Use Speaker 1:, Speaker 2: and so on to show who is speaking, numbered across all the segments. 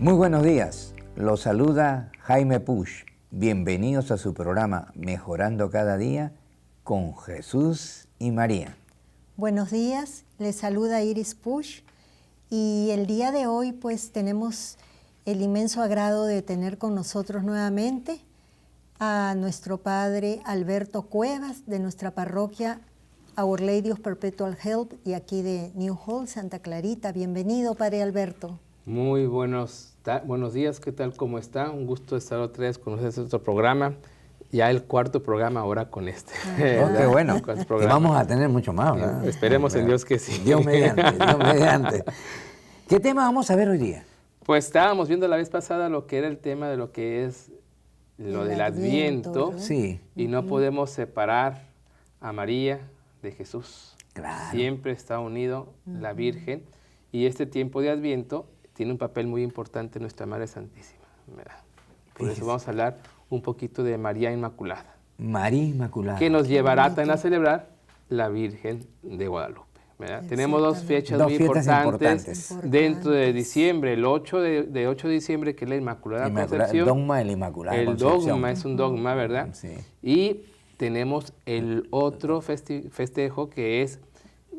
Speaker 1: Muy buenos días, los saluda Jaime Puch. Bienvenidos a su programa Mejorando Cada Día con Jesús y María.
Speaker 2: Buenos días, les saluda Iris Puch y el día de hoy pues tenemos el inmenso agrado de tener con nosotros nuevamente a nuestro padre Alberto Cuevas de nuestra parroquia Our Lady of Perpetual Help y aquí de New Hall, Santa Clarita. Bienvenido, padre Alberto.
Speaker 3: Muy buenos días, ¿qué tal? ¿Cómo está? Un gusto estar otra vez con ustedes en nuestro programa. Ya el cuarto programa ahora con este.
Speaker 1: Oh, qué bueno. Y vamos a tener mucho más, ¿verdad?
Speaker 3: Esperemos en Dios que sí.
Speaker 1: Dios mediante, Dios mediante. ¿Qué tema vamos a ver hoy día?
Speaker 3: Pues estábamos viendo la vez pasada lo que era el tema de lo que es lo del Adviento.
Speaker 1: Sí.
Speaker 3: Y no podemos separar a María de Jesús.
Speaker 1: Claro.
Speaker 3: Siempre está unido la Virgen. Y este tiempo de Adviento tiene un papel muy importante en nuestra Madre Santísima, ¿verdad? Por eso vamos a hablar un poquito de María Inmaculada.
Speaker 1: María Inmaculada.
Speaker 3: Que nos llevará también a celebrar la Virgen de Guadalupe, ¿verdad? Tenemos dos fechas muy importantes dentro de diciembre. El 8 de diciembre, que es la Inmaculada Concepción.
Speaker 1: El dogma de la Inmaculada Concepción.
Speaker 3: El dogma es un dogma, ¿verdad?
Speaker 1: Sí.
Speaker 3: Y tenemos el otro festejo que es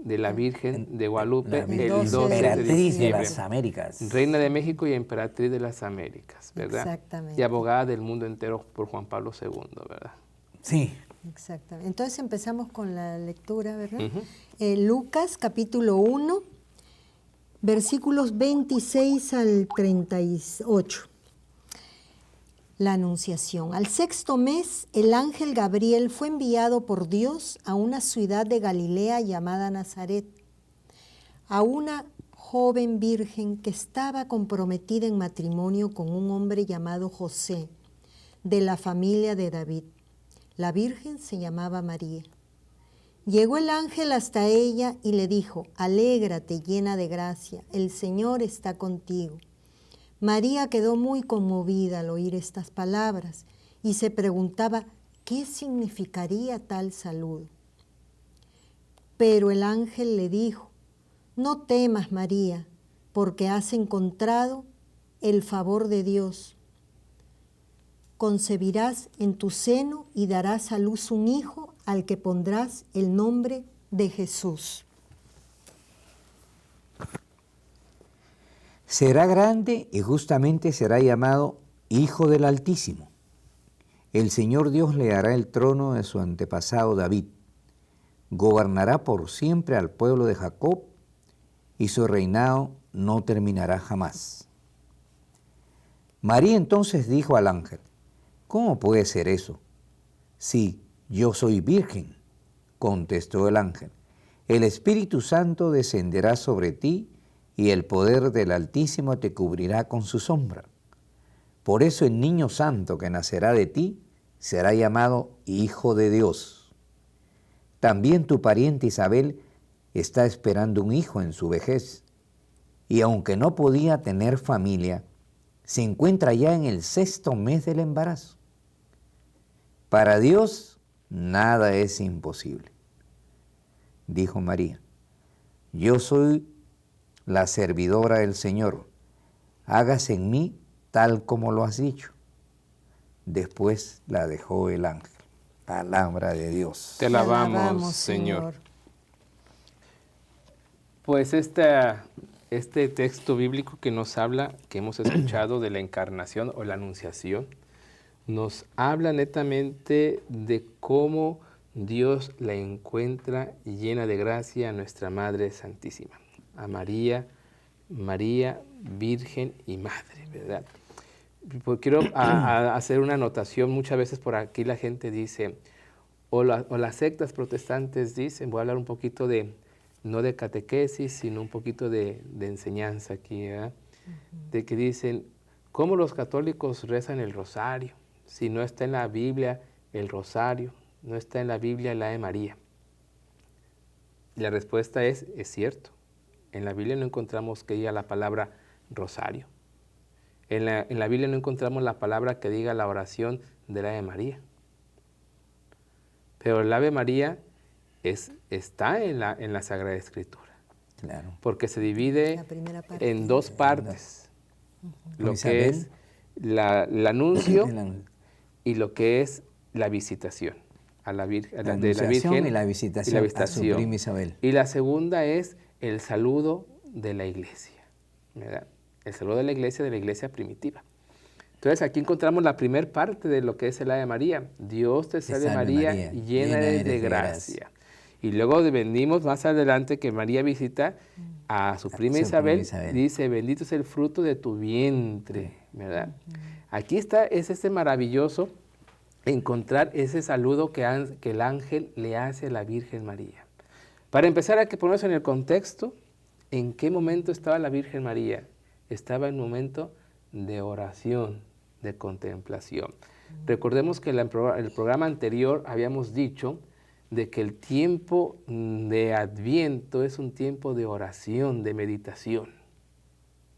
Speaker 3: de la Virgen de Guadalupe, el 12 de
Speaker 1: Emperatriz de
Speaker 3: diciembre.
Speaker 1: las Américas.
Speaker 3: Reina de México y Emperatriz de las Américas, ¿verdad?
Speaker 2: Exactamente.
Speaker 3: Y abogada del mundo entero por Juan Pablo II, ¿verdad?
Speaker 1: Sí.
Speaker 2: Exactamente. Entonces empezamos con la lectura, ¿verdad? Lucas capítulo 1, versículos 26 al 38. La Anunciación. Al sexto mes, el ángel Gabriel fue enviado por Dios a una ciudad de Galilea llamada Nazaret, a una joven virgen que estaba comprometida en matrimonio con un hombre llamado José, de la familia de David. La virgen se llamaba María. Llegó el ángel hasta ella y le dijo: «Alégrate, llena de gracia, el Señor está contigo». María quedó muy conmovida al oír estas palabras y se preguntaba qué significaría tal saludo. Pero el ángel le dijo: «No temas, María, porque has encontrado el favor de Dios. Concebirás en tu seno y darás a luz un hijo al que pondrás el nombre de Jesús.
Speaker 1: Será grande y justamente será llamado Hijo del Altísimo. El Señor Dios le dará el trono de su antepasado David. Gobernará por siempre al pueblo de Jacob y su reinado no terminará jamás». María entonces dijo al ángel: «¿Cómo puede ser eso? Sí, yo soy virgen». Contestó el ángel: «El Espíritu Santo descenderá sobre ti y el poder del Altísimo te cubrirá con su sombra. Por eso el niño santo que nacerá de ti será llamado Hijo de Dios. También tu pariente Isabel está esperando un hijo en su vejez, y aunque no podía tener familia, se encuentra ya en el sexto mes del embarazo. Para Dios nada es imposible». Dijo María: «Yo soy la servidora del Señor, hágase en mí tal como lo has dicho». Después la dejó el ángel. Palabra de Dios.
Speaker 3: Te alabamos, Señor. Pues este texto bíblico que nos habla, que hemos escuchado de la encarnación o la anunciación, nos habla netamente de cómo Dios la encuentra llena de gracia a nuestra Madre Santísima, a María, Virgen y Madre, ¿verdad? Pues quiero hacer una anotación. Muchas veces por aquí la gente dice, o las sectas protestantes dicen, voy a hablar un poquito no de catequesis, sino un poquito de enseñanza aquí, ¿verdad? De que dicen, ¿cómo los católicos rezan el rosario? Si no está en la Biblia el rosario, no está en la Biblia la de María. Y la respuesta es cierto. En la Biblia no encontramos que diga la palabra rosario. En la Biblia no encontramos la palabra que diga la oración del Ave María. Pero el Ave María está en la Sagrada Escritura.
Speaker 1: Claro.
Speaker 3: Porque se divide en dos partes. Lo
Speaker 1: Isabel.
Speaker 3: que es el anuncio
Speaker 1: El anuncio.
Speaker 3: y lo que es la visitación a la
Speaker 1: La
Speaker 3: de la
Speaker 1: anunciación
Speaker 3: Virgen
Speaker 1: y la visitación a su prima Isabel.
Speaker 3: Y la segunda es el saludo de la iglesia, ¿verdad? El saludo de la iglesia primitiva. Entonces aquí encontramos la primera parte de lo que es el Ave María. Dios te salve María, llena eres de gracia. Y luego venimos más adelante que María visita a su prima Isabel, dice, bendito es el fruto de tu vientre, ¿verdad? Aquí es este maravilloso encontrar ese saludo que el ángel le hace a la Virgen María. Para empezar hay que ponerse en el contexto, ¿en qué momento estaba la Virgen María? Estaba en un momento de oración, de contemplación. Recordemos que en el programa anterior habíamos dicho de que el tiempo de Adviento es un tiempo de oración, de meditación.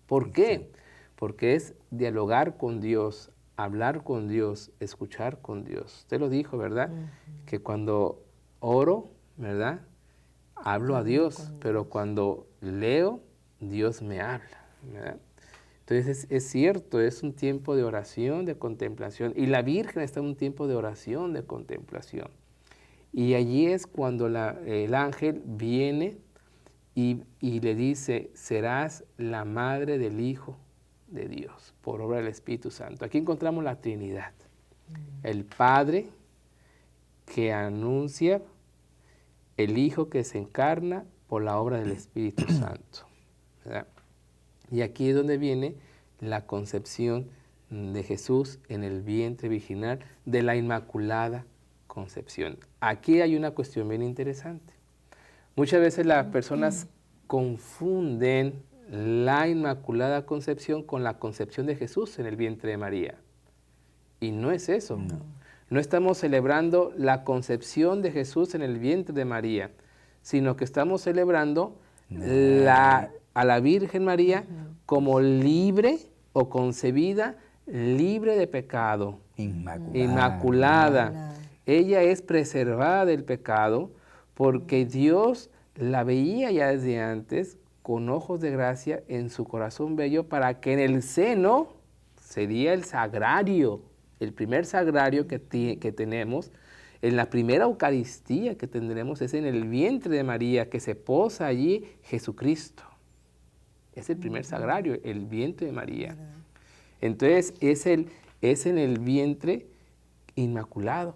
Speaker 3: ¿Por qué? Porque es dialogar con Dios, hablar con Dios, escuchar con Dios. Usted lo dijo, ¿verdad? Que cuando oro, ¿verdad? Hablo a Dios, pero cuando leo, Dios me habla, ¿verdad? Entonces es cierto, es un tiempo de oración, de contemplación, y la Virgen está en un tiempo de oración, de contemplación. Y allí es cuando el ángel viene y le dice, serás la madre del Hijo de Dios, por obra del Espíritu Santo. Aquí encontramos la Trinidad. El Padre que anuncia, el Hijo que se encarna por la obra del Espíritu Santo, ¿verdad? Y aquí es donde viene la concepción de Jesús en el vientre virginal de la Inmaculada Concepción. Aquí hay una cuestión bien interesante. Muchas veces las personas confunden la Inmaculada Concepción con la concepción de Jesús en el vientre de María. Y no es eso. No estamos celebrando la concepción de Jesús en el vientre de María, sino que estamos celebrando a la Virgen María como libre o concebida, libre de pecado. Inmaculada. Ella es preservada del pecado porque Dios la veía ya desde antes con ojos de gracia en su corazón bello para que en el seno sería el sagrario, el primer sagrario que tenemos, en la primera Eucaristía que tendremos es en el vientre de María, que se posa allí Jesucristo. Es el primer sagrario, el vientre de María. Entonces es en el vientre inmaculado,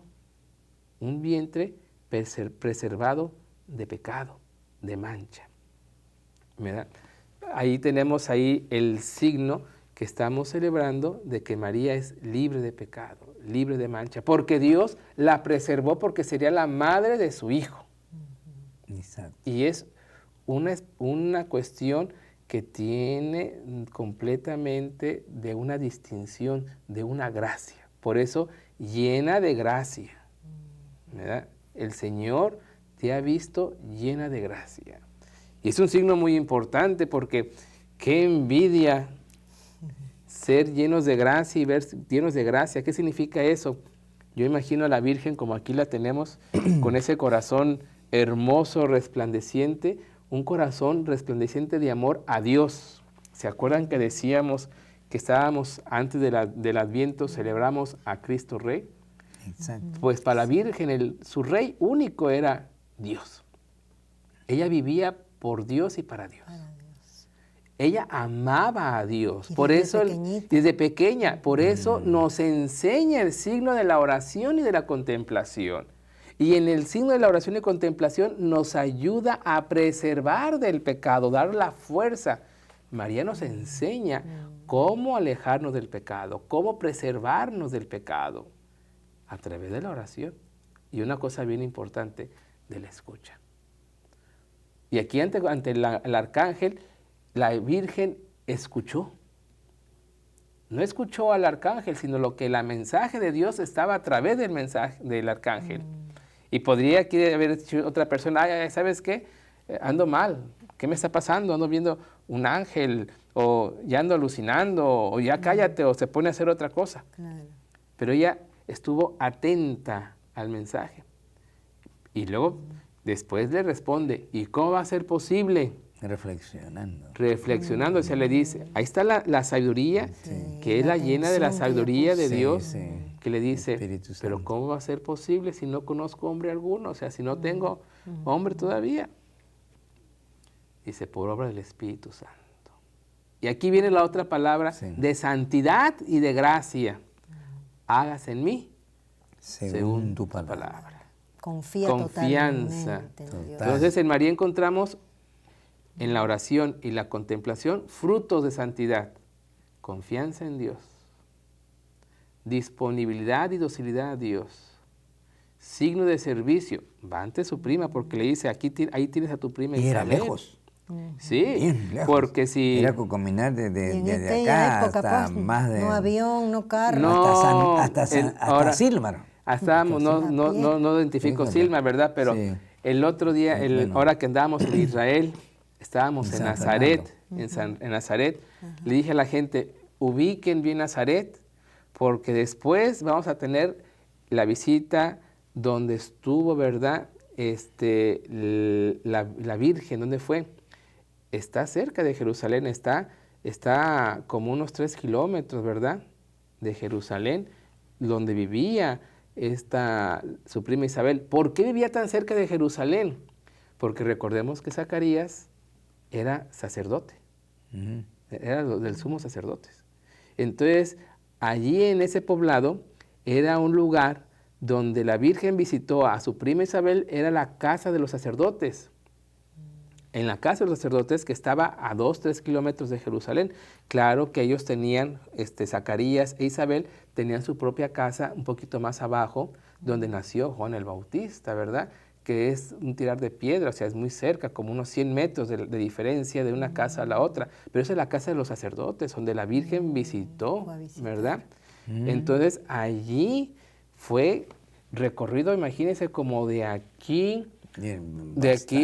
Speaker 3: un vientre preservado de pecado, de mancha, ¿verdad? Ahí tenemos el signo que estamos celebrando de que María es libre de pecado, libre de mancha, porque Dios la preservó porque sería la madre de su Hijo.
Speaker 1: Exacto.
Speaker 3: Y es una cuestión que tiene completamente de una distinción, de una gracia. Por eso, llena de gracia, ¿verdad? El Señor te ha visto llena de gracia. Y es un signo muy importante porque qué envidia ser llenos de gracia y ver llenos de gracia. ¿Qué significa eso? Yo imagino a la Virgen como aquí la tenemos, con ese corazón hermoso, resplandeciente, un corazón resplandeciente de amor a Dios. ¿Se acuerdan que decíamos que estábamos antes del Adviento, celebramos a Cristo Rey?
Speaker 1: Exacto.
Speaker 3: Pues para la Virgen su Rey único era Dios. Ella vivía por Dios y para Dios. Ella amaba a Dios. Por eso, desde pequeña, por eso nos enseña el signo de la oración y de la contemplación. Y en el signo de la oración y contemplación nos ayuda a preservar del pecado, dar la fuerza. María nos enseña cómo alejarnos del pecado, cómo preservarnos del pecado a través de la oración. Y una cosa bien importante, de la escucha. Y aquí ante el arcángel, la Virgen escuchó. No escuchó al arcángel, sino lo que el mensaje de Dios estaba a través del mensaje del arcángel. Y podría aquí haber dicho otra persona, ay, ¿sabes qué? Ando mal, ¿qué me está pasando? Ando viendo un ángel, o ya ando alucinando, o ya cállate, o se pone a hacer otra cosa.
Speaker 2: Claro.
Speaker 3: Pero ella estuvo atenta al mensaje. Y luego, después le responde, ¿y cómo va a ser posible?
Speaker 1: Reflexionando.
Speaker 3: Se le dice, ahí está la sabiduría, que es la llena de la sabiduría de Dios, que le dice, pero ¿cómo va a ser posible si no conozco hombre alguno? O sea, si no tengo hombre todavía. Dice, por obra del Espíritu Santo. Y aquí viene la otra palabra, de santidad y de gracia. Hágase en mí según tu palabra.
Speaker 2: Confianza.
Speaker 3: Entonces en María encontramos en la oración y la contemplación frutos de santidad, confianza en Dios, disponibilidad y docilidad a Dios, signo de servicio. Va ante su prima porque le dice, ahí tienes a tu prima Isabel.
Speaker 1: Y era lejos.
Speaker 3: Sí,
Speaker 1: bien lejos.
Speaker 3: Porque si...
Speaker 1: Era con caminar desde
Speaker 2: aquella
Speaker 1: acá
Speaker 2: época,
Speaker 1: hasta más de...
Speaker 2: No avión, no carro.
Speaker 3: No,
Speaker 1: hasta Silmar.
Speaker 3: No identifico Silmar, ¿verdad? Pero el otro día, ahora que andábamos en Israel, estábamos en Nazaret, en Nazaret, le dije a la gente, ubiquen bien Nazaret, porque después vamos a tener la visita donde estuvo, ¿verdad? La Virgen, ¿dónde fue? Está cerca de Jerusalén, está como unos 3 kilómetros, ¿verdad? De Jerusalén, donde vivía su prima Isabel. ¿Por qué vivía tan cerca de Jerusalén? Porque recordemos que Zacarías era sacerdote, era del sumo sacerdotes. Entonces, allí en ese poblado era un lugar donde la Virgen visitó a su prima Isabel, era la casa de los sacerdotes. En la casa de los sacerdotes, que estaba a 2-3 kilómetros de Jerusalén. Claro que ellos tenían, Zacarías e Isabel, tenían su propia casa un poquito más abajo, donde nació Juan el Bautista, ¿verdad? Que es un tirar de piedra, o sea, es muy cerca, como unos 100 metros de diferencia de una casa a la otra. Pero esa es la casa de los sacerdotes, donde la Virgen visitó, ¿verdad? Entonces, allí fue recorrido, imagínense, como de aquí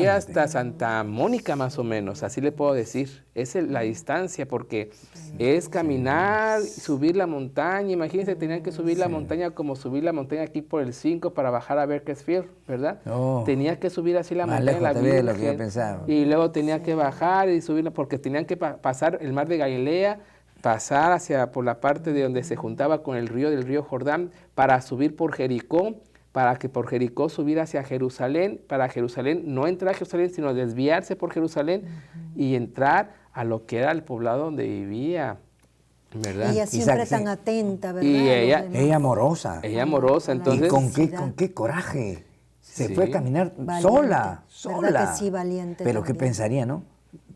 Speaker 3: hasta Santa Mónica más o menos, así le puedo decir. Es la distancia porque es caminar, subir la montaña. Imagínense, tenían que subir la montaña como subir la montaña aquí por el 5 para bajar a Bakersfield, ¿verdad? Tenía que subir así la montaña la Virgen,
Speaker 1: lo que yo pensaba.
Speaker 3: Y luego tenía que bajar y subirla porque tenían que pasar el mar de Galilea, pasar por la parte de donde se juntaba con el río Jordán para subir por Jericó, para que por Jericó subir hacia Jerusalén, para Jerusalén, no entrar a Jerusalén, sino desviarse por Jerusalén y entrar a lo que era el poblado donde vivía, ¿verdad?
Speaker 2: Ella siempre tan atenta, ¿verdad?
Speaker 3: Y
Speaker 1: ella amorosa.
Speaker 3: Ella amorosa, entonces...
Speaker 1: ¿Y con qué coraje? Se fue a caminar sola.
Speaker 2: ¿Verdad que sí, valiente?
Speaker 1: Pero
Speaker 2: también.
Speaker 1: ¿qué pensaría, no?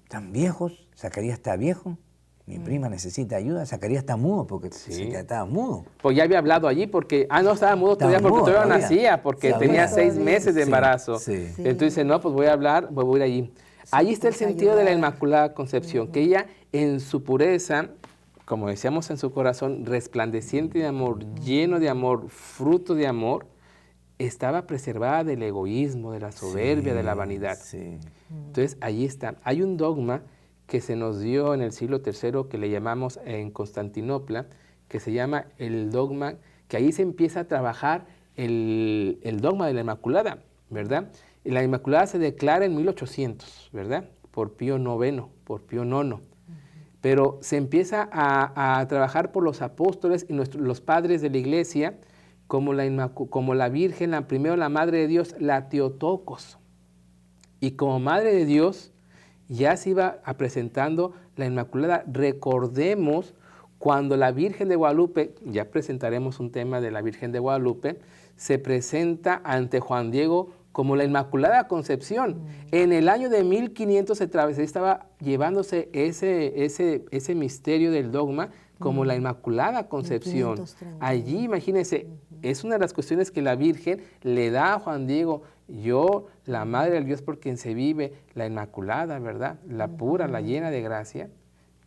Speaker 1: Tan viejos, Zacarías está viejo. Mi prima necesita ayuda, Zacarías está mudo porque estaba mudo.
Speaker 3: Pues ya había hablado allí porque, no estaba mudo todavía porque todavía nacía, porque tenía 6 meses de embarazo. Entonces dice, no, pues voy a hablar, voy a ir allí. Ahí está el sentido de la Inmaculada Concepción, que ella en su pureza, como decíamos en su corazón, resplandeciente de amor, lleno de amor, fruto de amor, estaba preservada del egoísmo, de la soberbia, de la vanidad. Entonces ahí está. Hay un dogma que se nos dio en el siglo III, que le llamamos en Constantinopla, que se llama el dogma, que ahí se empieza a trabajar el dogma de la Inmaculada, ¿verdad? Y la Inmaculada se declara en 1800, ¿verdad? Por Pío IX, Pero se empieza a trabajar por los apóstoles y los padres de la Iglesia, como la Virgen, primero la Madre de Dios, la Teotocos. Y como Madre de Dios, ya se iba presentando la Inmaculada. Recordemos cuando la Virgen de Guadalupe, ya presentaremos un tema de la Virgen de Guadalupe, se presenta ante Juan Diego como la Inmaculada Concepción. En el año de 1500 se estaba llevándose ese misterio del dogma como la Inmaculada Concepción. Allí, imagínense, es una de las cuestiones que la Virgen le da a Juan Diego. Yo, la Madre del Dios por quien se vive, la Inmaculada, ¿verdad? La pura, la llena de gracia,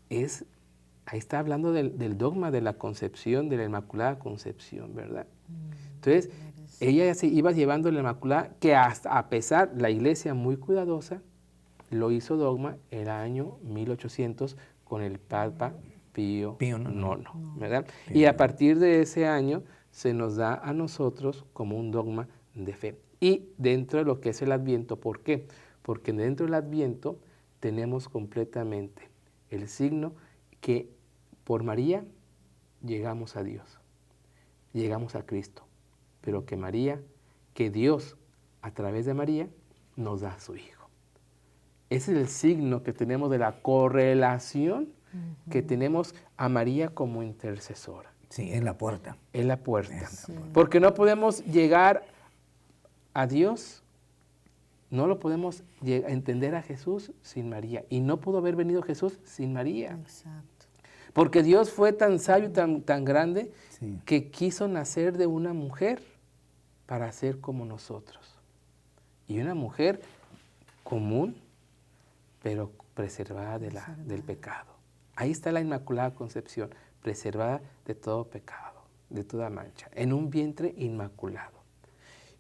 Speaker 3: ahí está hablando del dogma de la concepción, de la Inmaculada Concepción, ¿verdad? Entonces, ella se iba llevando la Inmaculada, que hasta a pesar, la Iglesia muy cuidadosa, lo hizo dogma el año 1800 con el Papa Pío IX, ¿verdad? Y a partir de ese año se nos da a nosotros como un dogma de fe. Y dentro de lo que es el Adviento, ¿por qué? Porque dentro del Adviento tenemos completamente el signo que por María llegamos a Dios, llegamos a Cristo, pero que Dios a través de María nos da a su Hijo. Ese es el signo que tenemos de la correlación que tenemos a María como intercesora.
Speaker 1: Sí, es la puerta.
Speaker 3: Es la puerta.
Speaker 2: Sí.
Speaker 3: Porque no podemos llegar a Dios, no lo podemos entender a Jesús sin María. Y no pudo haber venido Jesús sin María.
Speaker 2: Exacto.
Speaker 3: Porque Dios fue tan sabio, tan grande,
Speaker 1: Sí.
Speaker 3: que quiso nacer de una mujer para ser como nosotros. Y una mujer común, pero preservada del pecado. Ahí está la Inmaculada Concepción, preservada de todo pecado, de toda mancha, en un vientre inmaculado,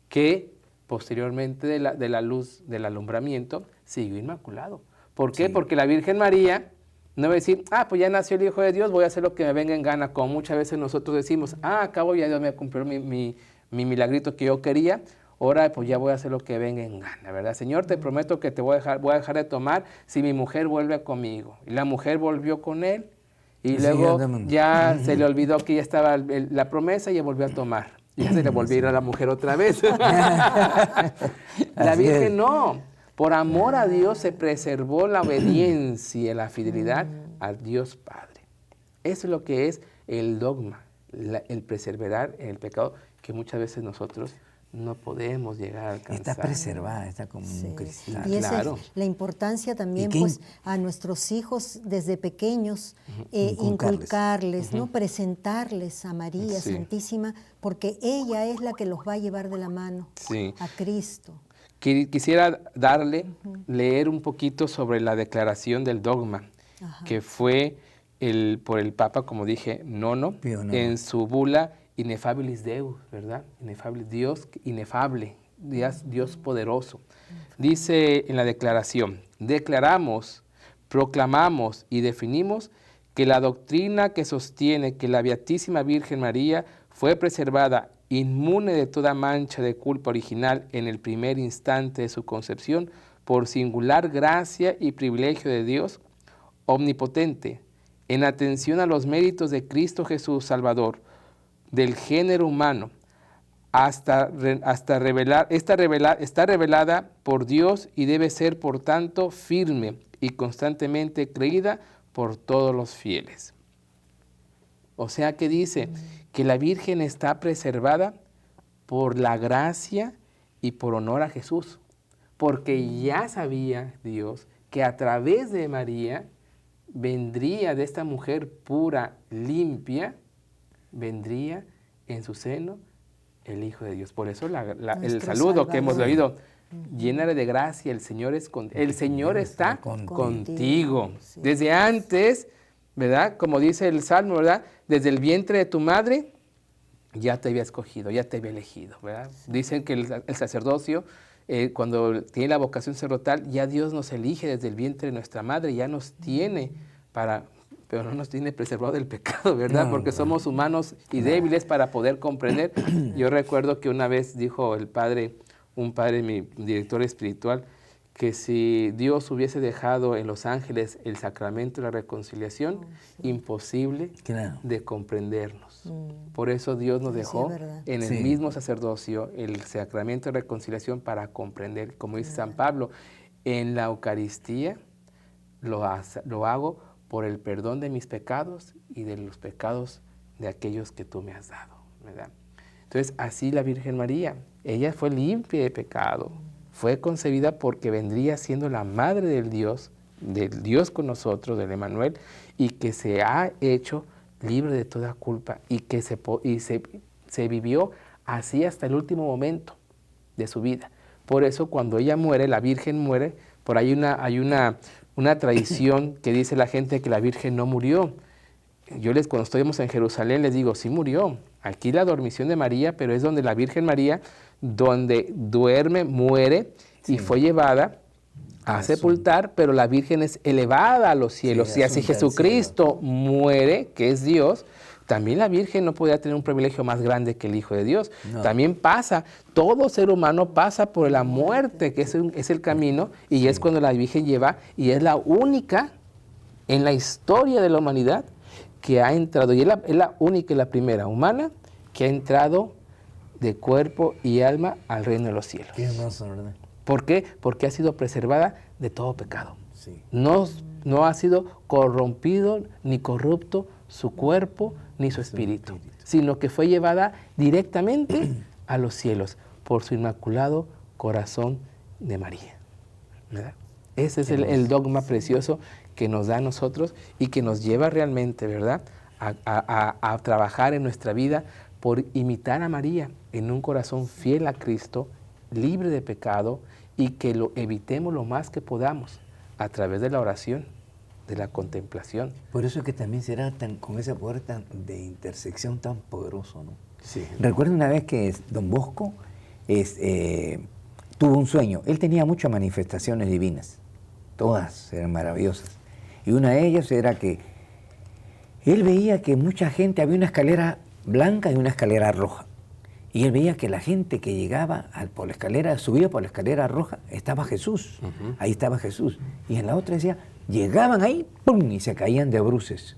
Speaker 3: que posteriormente de la luz del alumbramiento siguió inmaculado. ¿Por qué?
Speaker 1: Sí.
Speaker 3: Porque la Virgen María no va a decir, pues ya nació el Hijo de Dios, voy a hacer lo que me venga en gana, como muchas veces nosotros decimos, acabo ya Dios me cumplió mi milagrito que yo quería, ahora pues ya voy a hacer lo que venga en gana, ¿verdad? Señor, te prometo que voy a dejar de tomar si mi mujer vuelve conmigo. Y la mujer volvió con él y
Speaker 1: Sí,
Speaker 3: luego ya se le olvidó que ya estaba la promesa y ya volvió a tomar. Y ya se le volvió a ir a la mujer otra vez. La
Speaker 1: Así
Speaker 3: Virgen
Speaker 1: es.
Speaker 3: no. Por amor a Dios se preservó la obediencia y la fidelidad al Dios Padre. Eso es lo que es el dogma, el perseverar en el pecado que muchas veces nosotros no podemos llegar a alcanzar.
Speaker 1: Está preservada, está como
Speaker 2: Sí.
Speaker 1: un cristal.
Speaker 2: Y esa
Speaker 3: Claro.
Speaker 2: es la importancia también,
Speaker 1: ¿Y qué
Speaker 2: pues, a nuestros hijos desde pequeños, inculcarles, ¿no? Presentarles a María
Speaker 3: Sí.
Speaker 2: Santísima, porque ella es la que los va a llevar de la mano
Speaker 3: Sí.
Speaker 2: a Cristo.
Speaker 3: Quisiera leer un poquito sobre la declaración del dogma,
Speaker 2: Ajá.
Speaker 3: que fue por el Papa, como dije, Nono,
Speaker 1: Pío IX.
Speaker 3: en su bula Ineffabilis Deus, ¿verdad? Dios inefable, Dios poderoso. Dice en la declaración, declaramos, proclamamos y definimos que la doctrina que sostiene que la Beatísima Virgen María fue preservada inmune de toda mancha de culpa original en el primer instante de su concepción por singular gracia y privilegio de Dios omnipotente, en atención a los méritos de Cristo Jesús Salvador, del género humano, está revelada por Dios y debe ser, por tanto, firme y constantemente creída por todos los fieles. O sea que dice que la Virgen está preservada por la gracia y por honor a Jesús, porque ya sabía Dios que a través de María vendría de esta mujer pura, limpia, vendría en su seno el Hijo de Dios. Por eso el
Speaker 2: Nuestro
Speaker 3: saludo que hemos
Speaker 2: Salvador.
Speaker 3: oído, llénale de gracia, el Señor está contigo.
Speaker 2: Sí.
Speaker 3: Desde antes, ¿verdad? Como dice el Salmo, ¿verdad? Desde el vientre de tu madre ya te había escogido, ya te había elegido, ¿verdad? Dicen que el sacerdocio, cuando tiene la vocación sacerdotal, ya Dios nos elige desde el vientre de nuestra madre, ya nos tiene pero no nos tiene preservado del pecado, ¿verdad?
Speaker 1: No,
Speaker 3: Porque somos humanos y débiles para poder comprender. Yo recuerdo que una vez dijo un padre, mi director espiritual, que si Dios hubiese dejado en los ángeles el sacramento de la reconciliación, imposible
Speaker 1: Claro.
Speaker 3: de comprendernos. Por eso Dios nos
Speaker 2: Sí,
Speaker 3: dejó
Speaker 2: es verdad.
Speaker 3: en el
Speaker 1: Sí.
Speaker 3: mismo sacerdocio el sacramento de reconciliación para comprender, como dice San Pablo, en la Eucaristía lo hago por el perdón de mis pecados y de los pecados de aquellos que tú me has dado, ¿verdad? Entonces, así la Virgen María, ella fue limpia de pecado, fue concebida porque vendría siendo la madre del Dios con nosotros, del Emmanuel, y que se ha hecho libre de toda culpa y que se vivió así hasta el último momento de su vida. Por eso cuando ella muere, la Virgen muere, por ahí hay una tradición que dice la gente que la Virgen no murió. Cuando estuvimos en Jerusalén les digo, sí murió. Aquí la dormición de María, pero es donde la Virgen María, donde duerme, muere y fue llevada a sepultar, pero la Virgen es elevada a los cielos.
Speaker 1: Sí,
Speaker 3: y así
Speaker 1: asunta al
Speaker 3: Jesucristo muere, que es Dios, también la Virgen no podía tener un privilegio más grande que el Hijo de Dios.
Speaker 1: No.
Speaker 3: También pasa, todo ser humano pasa por la muerte, que es el camino, y es cuando la Virgen lleva, y es la única en la historia de la humanidad que ha entrado, y es la única y la primera humana que ha entrado de cuerpo y alma al reino de los cielos.
Speaker 1: Qué hermoso, ¿verdad?
Speaker 3: ¿Por qué? Porque ha sido preservada de todo pecado.
Speaker 1: Sí.
Speaker 3: No ha sido corrompido ni corrupto su cuerpo ni su espíritu, sino que fue llevada directamente a los cielos por su inmaculado corazón de María, ¿verdad? Ese es el dogma precioso que nos da a nosotros y que nos lleva realmente, ¿verdad?, a trabajar en nuestra vida por imitar a María en un corazón fiel a Cristo, libre de pecado, y que lo evitemos lo más que podamos a través de la oración, de la contemplación.
Speaker 1: Por eso es que también será con ese poder de intersección tan poderoso, ¿no?
Speaker 3: Sí.
Speaker 1: Recuerdo una vez que don Bosco tuvo un sueño. Él tenía muchas manifestaciones divinas, todas eran maravillosas. Y una de ellas era que él veía que mucha gente, había una escalera blanca y una escalera roja. Y él veía que la gente que llegaba por la escalera, subía por la escalera roja, estaba Jesús. Ahí estaba Jesús. Y en la otra decía, llegaban ahí, ¡pum!, y se caían de bruces.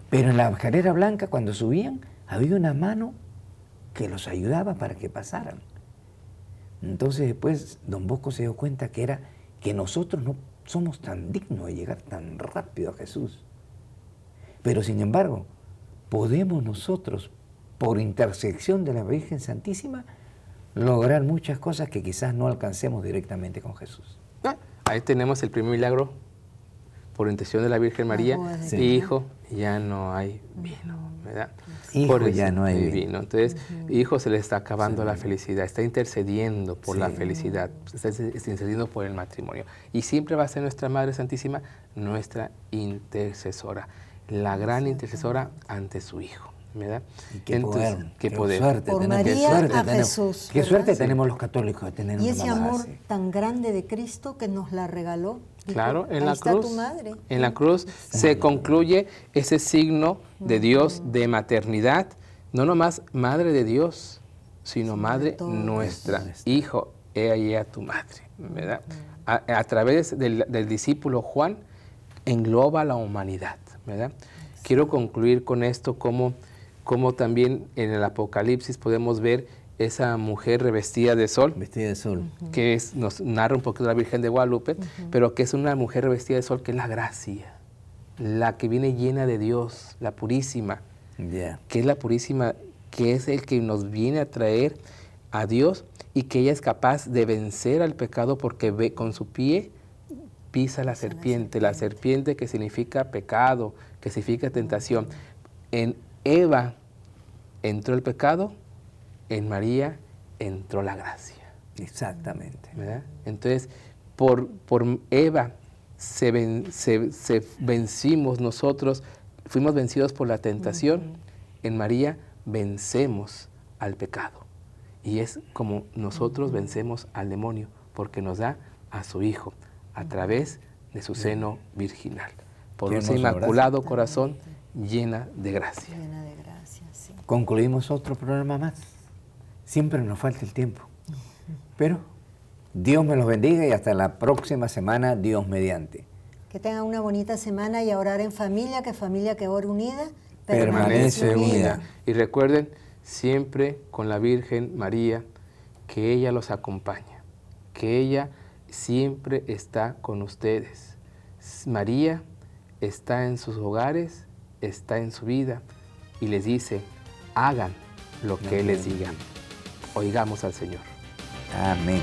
Speaker 1: Pero en la escalera blanca, cuando subían, había una mano que los ayudaba para que pasaran. Entonces después don Bosco se dio cuenta que era que nosotros no somos tan dignos de llegar tan rápido a Jesús. Pero sin embargo, podemos nosotros, por intersección de la Virgen Santísima, lograr muchas cosas que quizás no alcancemos directamente con Jesús.
Speaker 3: Ahí tenemos el primer milagro, por intención de la Virgen María.
Speaker 2: Sí.
Speaker 3: Hijo, ya no hay vino, ¿verdad?
Speaker 1: Hijo,
Speaker 3: Por
Speaker 1: ya no hay vino.
Speaker 3: Entonces, hijo, se le está acabando la felicidad, está intercediendo por la felicidad, está intercediendo por el matrimonio. Y siempre va a ser nuestra Madre Santísima nuestra intercesora, la gran intercesora ante su Hijo, ¿verdad?
Speaker 1: Y qué poder,
Speaker 3: qué
Speaker 1: qué
Speaker 3: poder.
Speaker 1: suerte
Speaker 2: Por
Speaker 1: tenemos,
Speaker 2: María
Speaker 1: qué suerte
Speaker 2: a
Speaker 1: tenemos,
Speaker 2: Jesús,
Speaker 1: qué
Speaker 2: ¿verdad?
Speaker 1: suerte tenemos los católicos de tener
Speaker 2: Y
Speaker 1: una
Speaker 2: ese
Speaker 1: mamá
Speaker 2: amor
Speaker 1: así.
Speaker 2: tan grande de Cristo que nos la regaló. Dijo,
Speaker 3: Claro, en
Speaker 2: ahí
Speaker 3: la
Speaker 2: está
Speaker 3: cruz.
Speaker 2: tu madre.
Speaker 3: En la cruz se concluye ese signo de Dios de maternidad, no nomás madre de Dios, sino madre
Speaker 2: todos.
Speaker 3: nuestra. Hijo, he ahí a tu madre, ¿verdad? A través del discípulo Juan engloba a la humanidad, ¿verdad? Quiero concluir con esto, como también en el Apocalipsis podemos ver esa mujer revestida de sol,
Speaker 1: Vestida de sol.
Speaker 3: que nos narra un poquito la Virgen de Guadalupe, pero que es una mujer revestida de sol, que es la gracia, la que viene llena de Dios, la purísima,
Speaker 1: Ya.
Speaker 3: que es la purísima, que es el que nos viene a traer a Dios, y que ella es capaz de vencer al pecado porque ve con su pie pisa la serpiente que significa pecado, que significa tentación. En Eva entró el pecado, en María entró la gracia.
Speaker 1: Exactamente.
Speaker 3: ¿Verdad? Entonces, por Eva vencimos nosotros, fuimos vencidos por la tentación. En María vencemos al pecado. Y es como nosotros vencemos al demonio, porque nos da a su Hijo a través de su seno virginal. Por
Speaker 1: Qué
Speaker 3: ese
Speaker 1: hermoso,
Speaker 3: inmaculado corazón llena de gracia.
Speaker 2: Llena de gracia, sí.
Speaker 1: Concluimos otro programa más. Siempre nos falta el tiempo. Pero Dios me los bendiga y hasta la próxima semana, Dios mediante.
Speaker 2: Que tengan una bonita semana y a orar en familia que ora unida,
Speaker 1: Permanece unida.
Speaker 3: Y recuerden, siempre con la Virgen María, que ella los acompaña, que ella siempre está con ustedes. María está en sus hogares, está en su vida, y les dice, hagan lo que Él les diga. Oigamos al Señor.
Speaker 1: Amén.